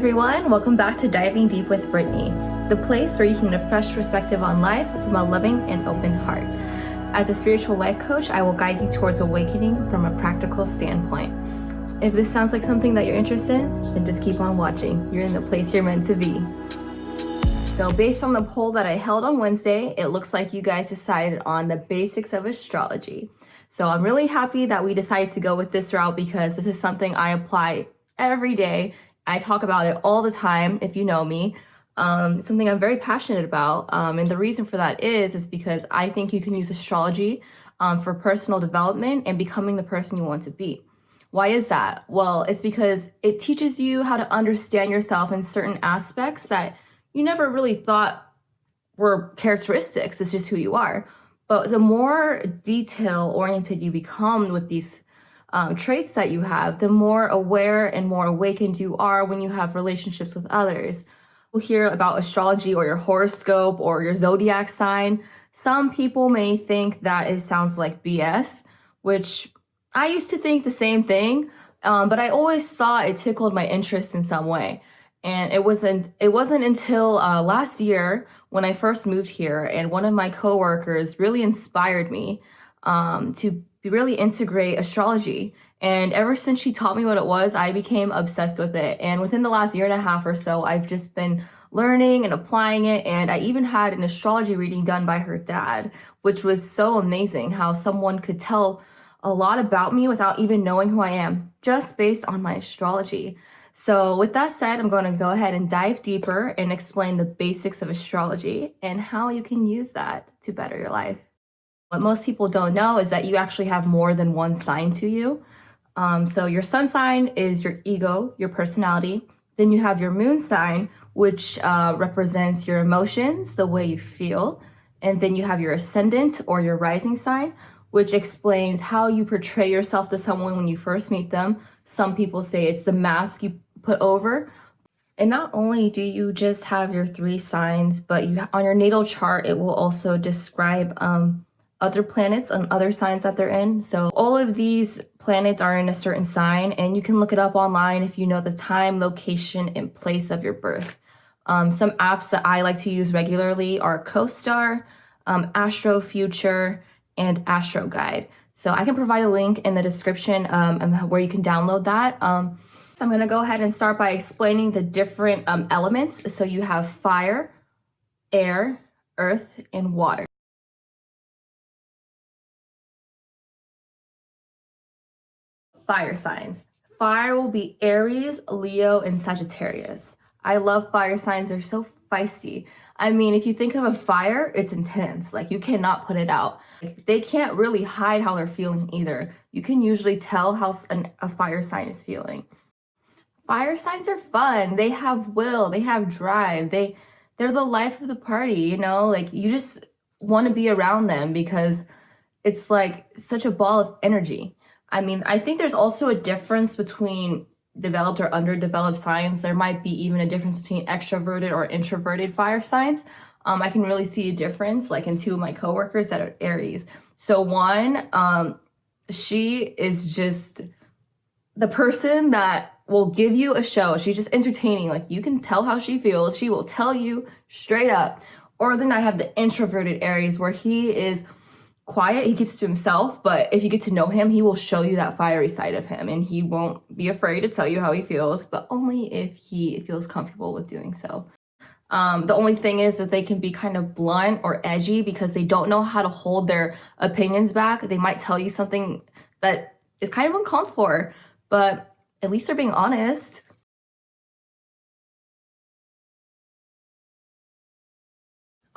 everyone, welcome back to Diving Deep with Brittany, the place where you can get a fresh perspective on life from a loving and open heart. As a spiritual life coach, I will guide you towards awakening from a practical standpoint. If this sounds like something that you're interested in, then just keep on watching. You're in the place you're meant to be. So based on the poll that I held on Wednesday, it looks like you guys decided on the basics of astrology. So I'm really happy that we decided to go with this route because this is something I apply every day. I talk about it all the time, if you know me. It's something I'm very passionate about. And the reason for that is because I think you can use astrology for personal development and becoming the person you want to be. Why is that? Well, it's because it teaches you how to understand yourself in certain aspects that you never really thought were characteristics. It's just who you are. But the more detail-oriented you become with these traits that you have, the more aware and more awakened you are when you have relationships with others. We'll hear about astrology or your horoscope or your zodiac sign. Some people may think that it sounds like BS, which I used to think the same thing, but I always thought it tickled my interest in some way. And it wasn't until last year when I first moved here and one of my coworkers really inspired me to really integrate astrology. And ever since she taught me what it was, I became obsessed with it. And within the last year and a half or so, I've just been learning and applying it. And I even had an astrology reading done by her dad, which was so amazing how someone could tell a lot about me without even knowing who I am, just based on my astrology. So with that said, I'm going to go ahead and dive deeper and explain the basics of astrology and how you can use that to better your life. What most people don't know is that you actually have more than one sign to you. So your sun sign is your ego, your personality. Then you have your moon sign, which represents your emotions, the way you feel. And then you have your ascendant or your rising sign, which explains how you portray yourself to someone when you first meet them. Some people say it's the mask you put over. And not only do you just have your three signs, but on your natal chart, it will also describe other planets and other signs that they're in. So all of these planets are in a certain sign, and you can look it up online if you know the time, location, and place of your birth. Some apps that I like to use regularly are CoStar, Astro Future, and Astro Guide. So I can provide a link in the description where you can download that. So I'm going to go ahead and start by explaining the different elements. So you have fire, air, earth, and water. Fire signs. Fire will be Aries, Leo, and Sagittarius. I love fire signs. They're so feisty. I mean, if you think of a fire, it's intense. Like, you cannot put it out. They can't really hide how they're feeling either. You can usually tell how a fire sign is feeling. Fire signs are fun. They have will. They have drive. They're the life of the party, you know? Like, you just want to be around them because it's like such a ball of energy. I mean, I think there's also a difference between developed or underdeveloped signs. There might be even a difference between extroverted or introverted fire signs. I can really see a difference, like in two of my coworkers that are Aries. So one, she is just the person that will give you a show. She's just entertaining. Like, you can tell how she feels. She will tell you straight up. Or then I have the introverted Aries where he is quiet, he keeps to himself, but if you get to know him, he will show you that fiery side of him, and he won't be afraid to tell you how he feels, but only if he feels comfortable with doing so. The only thing is that they can be kind of blunt or edgy because they don't know how to hold their opinions back. They might tell you something that is kind of uncalled for, but at least they're being honest.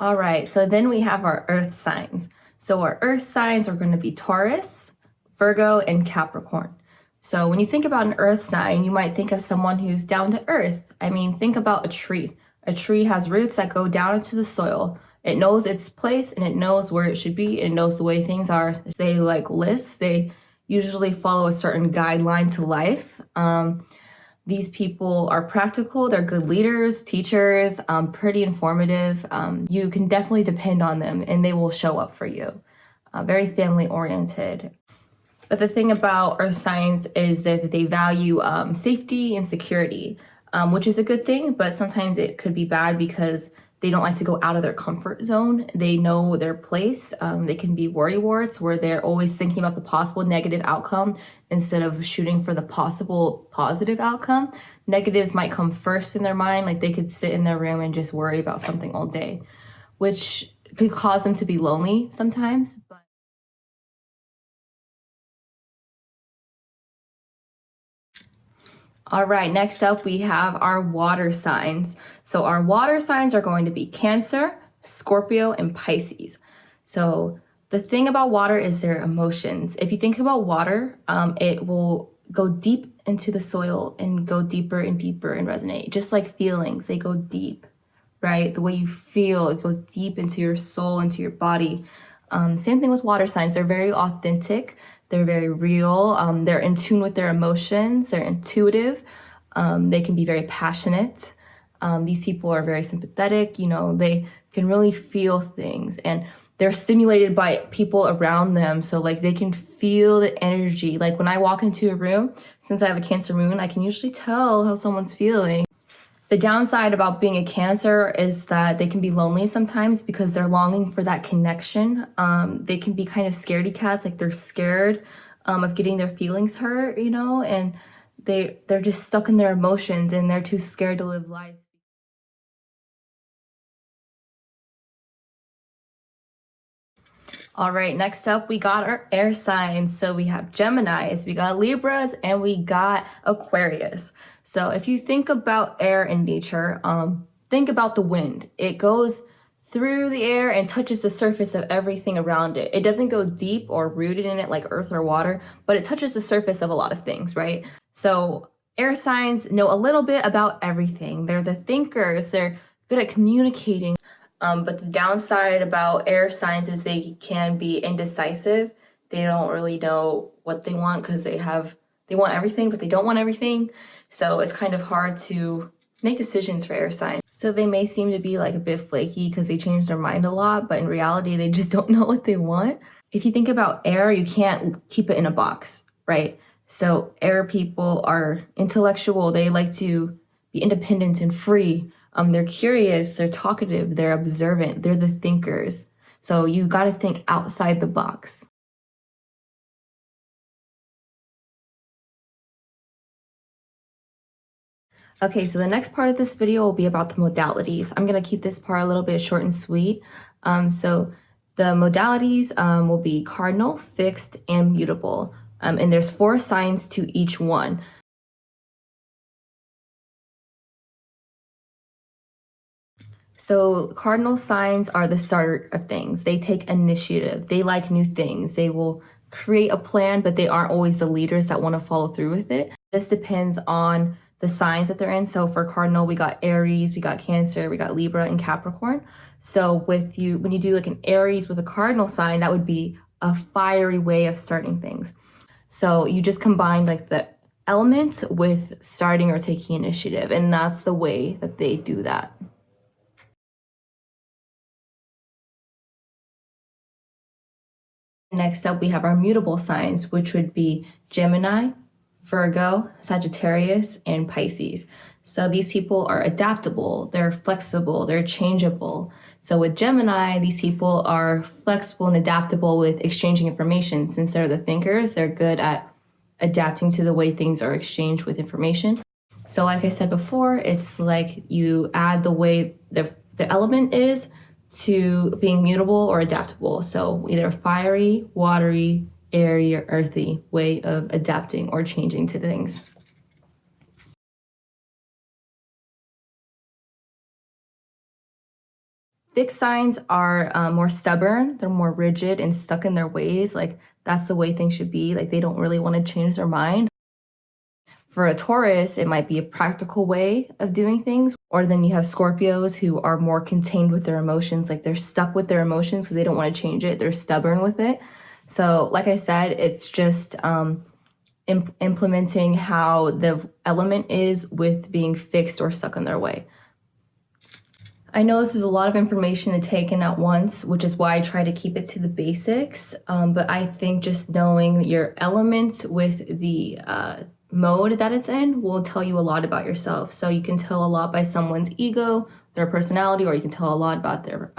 All right, so then we have our earth signs. So our earth signs are going to be Taurus, Virgo, and Capricorn. So when you think about an earth sign, you might think of someone who's down to earth. I mean, think about a tree. A tree has roots that go down into the soil. It knows its place and it knows where it should be. It knows the way things are. They like lists. They usually follow a certain guideline to life. These people are practical. They're good leaders, teachers, pretty informative. You can definitely depend on them and they will show up for you. Very family oriented. But the thing about earth signs is that they value safety and security. which is a good thing, but sometimes it could be bad because they don't like to go out of their comfort zone. They know their place. They can be worrywarts where they're always thinking about the possible negative outcome instead of shooting for the possible positive outcome. Negatives might come first in their mind, like they could sit in their room and just worry about something all day, which could cause them to be lonely sometimes. All right, next up we have our water signs. So our water signs are going to be Cancer, Scorpio, and Pisces. So the thing about water is their emotions. If you think about water, it will go deep into the soil and go deeper and deeper and resonate. Just like feelings, they go deep, right? The way you feel, it goes deep into your soul, into your body. Same thing with water signs. They're very authentic. They're very real. They're in tune with their emotions. They're intuitive. They can be very passionate. These people are very sympathetic. You know, they can really feel things, and they're stimulated by people around them. So like they can feel the energy. Like when I walk into a room, since I have a Cancer moon, I can usually tell how someone's feeling. The downside about being a Cancer is that they can be lonely sometimes because they're longing for that connection. They can be kind of scaredy cats, like they're scared of getting their feelings hurt, you know, and they're just stuck in their emotions and they're too scared to live life. All right, next up, we got our air signs. So we have Geminis, we got Libras, and we got Aquarius. So if you think about air in nature, think about the wind. It goes through the air and touches the surface of everything around it. It doesn't go deep or rooted in it like earth or water, but it touches the surface of a lot of things, right? So air signs know a little bit about everything. They're the thinkers, they're good at communicating. But the downside about air signs is they can be indecisive. They don't really know what they want because they want everything, but they don't want everything. So it's kind of hard to make decisions for air signs. So they may seem to be like a bit flaky because they change their mind a lot, but in reality, they just don't know what they want. If you think about air, you can't keep it in a box, right? So air people are intellectual. They like to be independent and free. They're curious, they're talkative, they're observant, they're the thinkers. So you got to think outside the box. Okay, so the next part of this video will be about the modalities. I'm going to keep this part a little bit short and sweet. So the modalities will be cardinal, fixed, and mutable. And there's 4 signs to each one. So cardinal signs are the start of things. They take initiative. They like new things. They will create a plan, but they aren't always the leaders that want to follow through with it. This depends on the signs that they're in. So for cardinal, we got Aries, we got Cancer, we got Libra, and Capricorn. So when you do like an Aries with a cardinal sign, that would be a fiery way of starting things. So you just combine like the elements with starting or taking initiative, and that's the way that they do that. Next up, we have our mutable signs, which would be Gemini, Virgo, Sagittarius, and Pisces. So these people are adaptable, they're flexible, they're changeable. So with Gemini, these people are flexible and adaptable with exchanging information. Since they're the thinkers, they're good at adapting to the way things are exchanged with information. So like I said before, it's like you add the way the element is to being mutable or adaptable. So either fiery, watery, airy, or earthy way of adapting or changing to things. Fixed signs are more stubborn. They're more rigid and stuck in their ways. Like that's the way things should be. Like they don't really want to change their mind. For a Taurus, it might be a practical way of doing things. Or then you have Scorpios who are more contained with their emotions. Like they're stuck with their emotions because they don't want to change it. They're stubborn with it. So like I said, it's just implementing how the element is with being fixed or stuck in their way. I know this is a lot of information to take in at once, which is why I try to keep it to the basics. But I think just knowing your elements with the mode that it's in will tell you a lot about yourself. So you can tell a lot by someone's ego, their personality, or you can tell a lot about their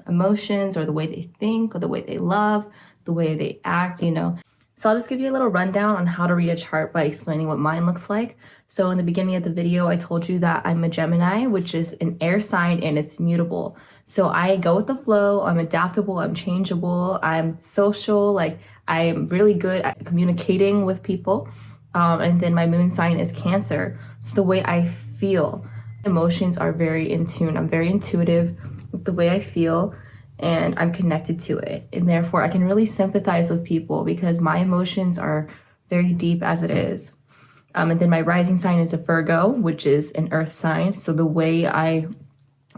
emotions, or the way they think, or the way they love, the way they act, you know. So I'll just give you a little rundown on how to read a chart by explaining what mine looks like. So in the beginning of the video, I told you that I'm a Gemini, which is an air sign, and it's mutable. So I go with the flow, I'm adaptable, I'm changeable, I'm social, like I'm really good at communicating with people. And then my moon sign is Cancer. So the way I feel, emotions are very in tune. I'm very intuitive with the way I feel, and I'm connected to it. And therefore I can really sympathize with people because my emotions are very deep as it is. And then my rising sign is a Virgo, which is an earth sign. So the way I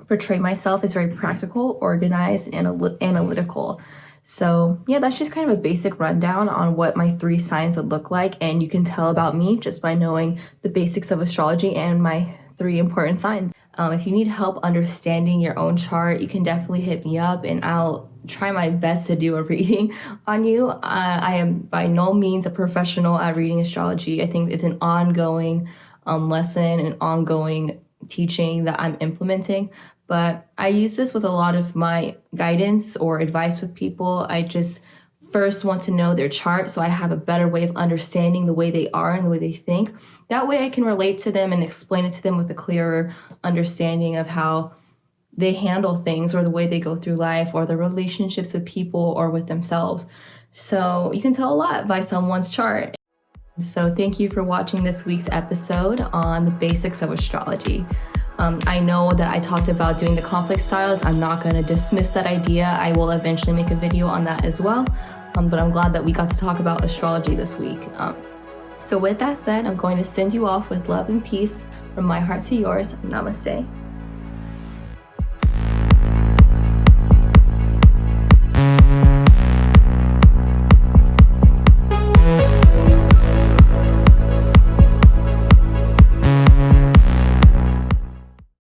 portray myself is very practical, organized, and analytical. So yeah, that's just kind of a basic rundown on what my 3 signs would look like. And you can tell about me just by knowing the basics of astrology and my 3 important signs. If you need help understanding your own chart, you can definitely hit me up and I'll try my best to do a reading on you. I am by no means a professional at reading astrology. I think it's an ongoing lesson, an ongoing teaching that I'm implementing. But I use this with a lot of my guidance or advice with people. I just first want to know their chart so I have a better way of understanding the way they are and the way they think. That way I can relate to them and explain it to them with a clearer understanding of how they handle things, or the way they go through life, or their relationships with people or with themselves. So you can tell a lot by someone's chart. So thank you for watching this week's episode on the basics of astrology. I know that I talked about doing the conflict styles. I'm not going to dismiss that idea. I will eventually make a video on that as well. But I'm glad that we got to talk about astrology this week. So with that said, I'm going to send you off with love and peace from my heart to yours. Namaste.